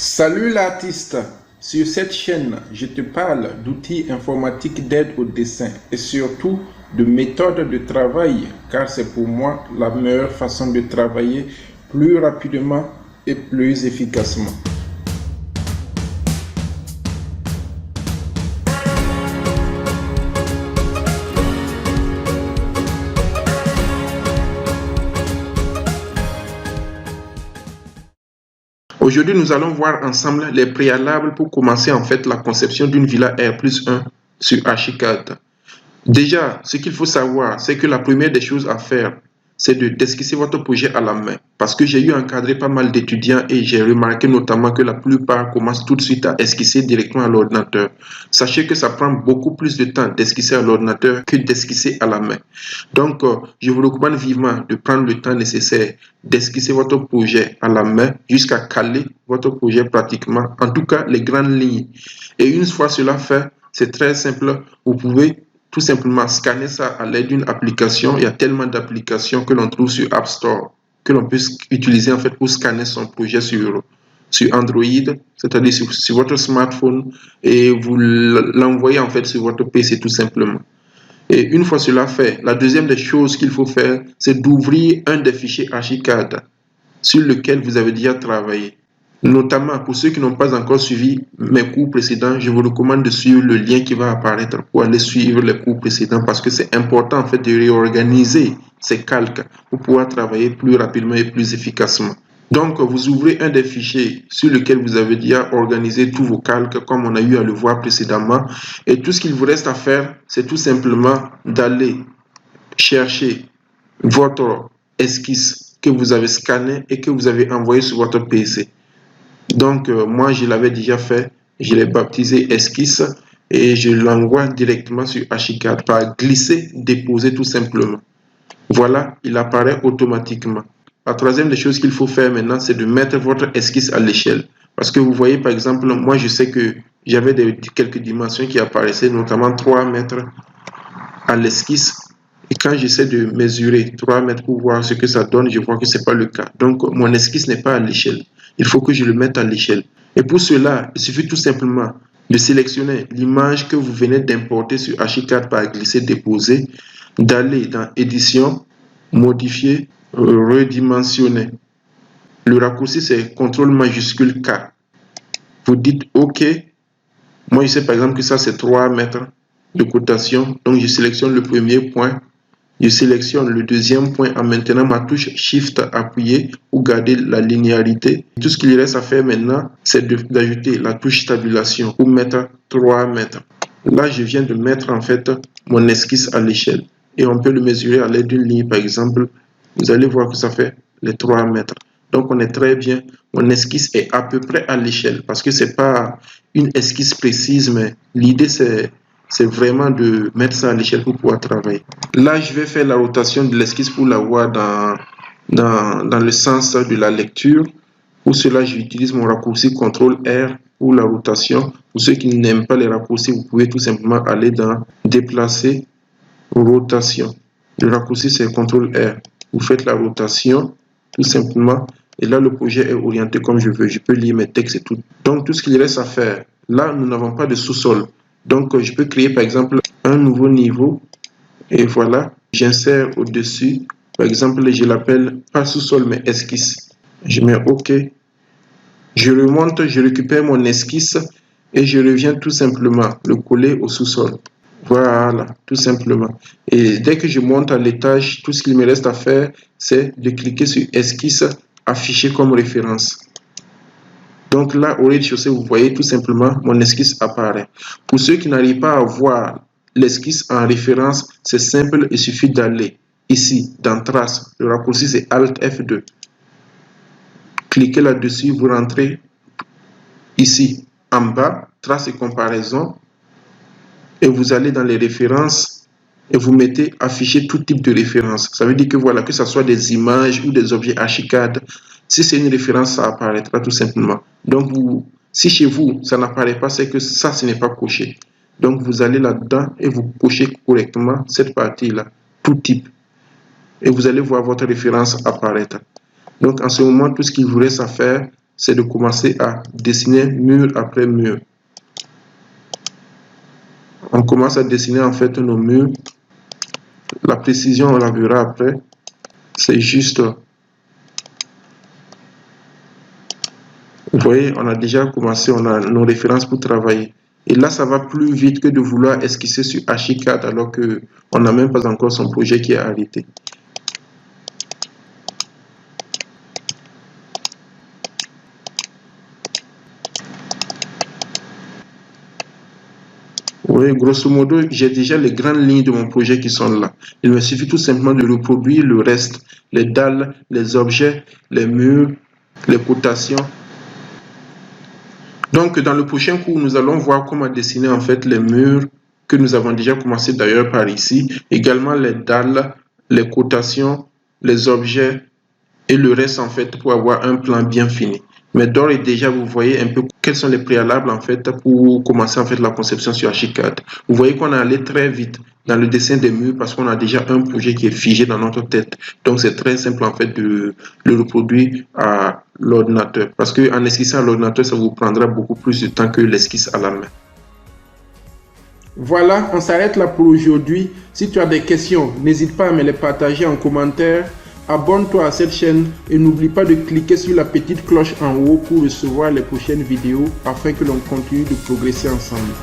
Salut l'artiste! Sur cette chaîne, je te parle d'outils informatiques d'aide au dessin et surtout de méthodes de travail car c'est pour moi la meilleure façon de travailler plus rapidement et plus efficacement. Aujourd'hui, nous allons voir ensemble les préalables pour commencer en fait la conception d'une villa R+1 sur Archicad. Déjà, ce qu'il faut savoir, c'est que la première des choses à faire, c'est d'esquisser votre projet à la main. Parce que j'ai eu encadré pas mal d'étudiants et j'ai remarqué notamment que la plupart commencent tout de suite à esquisser directement à l'ordinateur. Sachez que ça prend beaucoup plus de temps d'esquisser à l'ordinateur que d'esquisser à la main. Donc, je vous recommande vivement de prendre le temps nécessaire d'esquisser votre projet à la main jusqu'à caler votre projet pratiquement, en tout cas les grandes lignes. Et une fois cela fait, c'est très simple, vous pouvez tout simplement scanner ça à l'aide d'une application. Il y a tellement d'applications que l'on trouve sur App Store que l'on peut utiliser en fait pour scanner son projet sur Android, c'est-à-dire sur votre smartphone, et vous l'envoyez en fait sur votre PC tout simplement. Et une fois cela fait, la deuxième des choses qu'il faut faire, c'est d'ouvrir un des fichiers Archicad sur lequel vous avez déjà travaillé. Notamment pour ceux qui n'ont pas encore suivi mes cours précédents, je vous recommande de suivre le lien qui va apparaître pour aller suivre les cours précédents parce que c'est important en fait de réorganiser ces calques pour pouvoir travailler plus rapidement et plus efficacement. Donc, vous ouvrez un des fichiers sur lequel vous avez déjà organisé tous vos calques comme on a eu à le voir précédemment. Et tout ce qu'il vous reste à faire, c'est tout simplement d'aller chercher votre esquisse que vous avez scannée et que vous avez envoyée sur votre PC. Donc, moi, je l'avais déjà fait. Je l'ai baptisé esquisse et je l'envoie directement sur Archicad par glisser, déposer tout simplement. Voilà, il apparaît automatiquement. La troisième des choses qu'il faut faire maintenant, c'est de mettre votre esquisse à l'échelle. Parce que vous voyez, par exemple, moi, je sais que j'avais quelques dimensions qui apparaissaient, notamment 3 mètres à l'esquisse. Et quand j'essaie de mesurer 3 mètres pour voir ce que ça donne, je vois que ce n'est pas le cas. Donc, mon esquisse n'est pas à l'échelle. Il faut que je le mette à l'échelle. Et pour cela, il suffit tout simplement de sélectionner l'image que vous venez d'importer sur Archicad par glisser, déposer, d'aller dans Édition, Modifier, Redimensionner. Le raccourci, c'est CTRL majuscule K. Vous dites OK. Moi, je sais par exemple que ça, c'est 3 mètres de cotation. Donc, je sélectionne le premier point. Je sélectionne le deuxième point en maintenant ma touche Shift appuyée pour garder la linéarité. Tout ce qu'il reste à faire maintenant, c'est d'ajouter la touche tabulation pour mettre 3 mètres. Là, je viens de mettre en fait mon esquisse à l'échelle. Et on peut le mesurer à l'aide d'une ligne, par exemple. Vous allez voir que ça fait les 3 mètres. Donc, on est très bien. Mon esquisse est à peu près à l'échelle parce que ce n'est pas une esquisse précise, mais l'idée, c'est vraiment de mettre ça à l'échelle pour pouvoir travailler. Là, je vais faire la rotation de l'esquisse pour la voir dans le sens de la lecture. Pour cela, j'utilise mon raccourci CTRL-R pour la rotation. Pour ceux qui n'aiment pas les raccourcis, vous pouvez tout simplement aller dans Déplacer, Rotation. Le raccourci, c'est CTRL-R. Vous faites la rotation, tout simplement. Et là, le projet est orienté comme je veux. Je peux lire mes textes et tout. Donc, tout ce qu'il reste à faire, là, nous n'avons pas de sous-sol. Donc, je peux créer, par exemple, un nouveau niveau. Et voilà, j'insère au-dessus. Par exemple, je l'appelle pas sous-sol, mais esquisse. Je mets OK. Je remonte, je récupère mon esquisse et je reviens tout simplement le coller au sous-sol. Voilà, tout simplement. Et dès que je monte à l'étage, tout ce qu'il me reste à faire, c'est de cliquer sur esquisse, afficher comme référence. Donc là, au rez-de-chaussée, vous voyez tout simplement mon esquisse apparaît. Pour ceux qui n'arrivent pas à voir l'esquisse en référence, c'est simple, il suffit d'aller ici dans Trace. Le raccourci, c'est Alt F2. Cliquez là-dessus, vous rentrez ici en bas, Trace et comparaison, et vous allez dans les références et vous mettez afficher tout type de référence. Ça veut dire que voilà, que ce soit des images ou des objets Archicad, si c'est une référence, ça apparaîtra tout simplement. Donc, si chez vous, ça n'apparaît pas, c'est que ça, ce n'est pas coché. Donc, vous allez là-dedans et vous cochez correctement cette partie-là, tout type. Et vous allez voir votre référence apparaître. Donc, en ce moment, tout ce qu'il vous reste à faire, c'est de commencer à dessiner mur après mur. On commence à dessiner en fait nos murs. La précision, on la verra après. C'est juste... Vous voyez, on a déjà commencé, on a nos références pour travailler. Et là, ça va plus vite que de vouloir esquisser sur Archicad alors qu'on n'a même pas encore son projet qui est arrêté. Oui, grosso modo, j'ai déjà les grandes lignes de mon projet qui sont là. Il me suffit tout simplement de reproduire le reste, les dalles, les objets, les murs, les cotations. Donc, dans le prochain cours, nous allons voir comment dessiner en fait les murs que nous avons déjà commencé d'ailleurs par ici. Également les dalles, les cotations, les objets et le reste en fait pour avoir un plan bien fini. Mais d'ores et déjà, vous voyez un peu quels sont les préalables en fait pour commencer en fait la conception sur Archicad. Vous voyez qu'on est allé très vite dans le dessin des murs parce qu'on a déjà un projet qui est figé dans notre tête. Donc c'est très simple en fait de le reproduire à l'ordinateur parce qu'en esquissant à l'ordinateur, ça vous prendra beaucoup plus de temps que l'esquisse à la main. Voilà, on s'arrête là pour aujourd'hui. Si tu as des questions, n'hésite pas à me les partager en commentaire. Abonne-toi à cette chaîne et n'oublie pas de cliquer sur la petite cloche en haut pour recevoir les prochaines vidéos afin que l'on continue de progresser ensemble.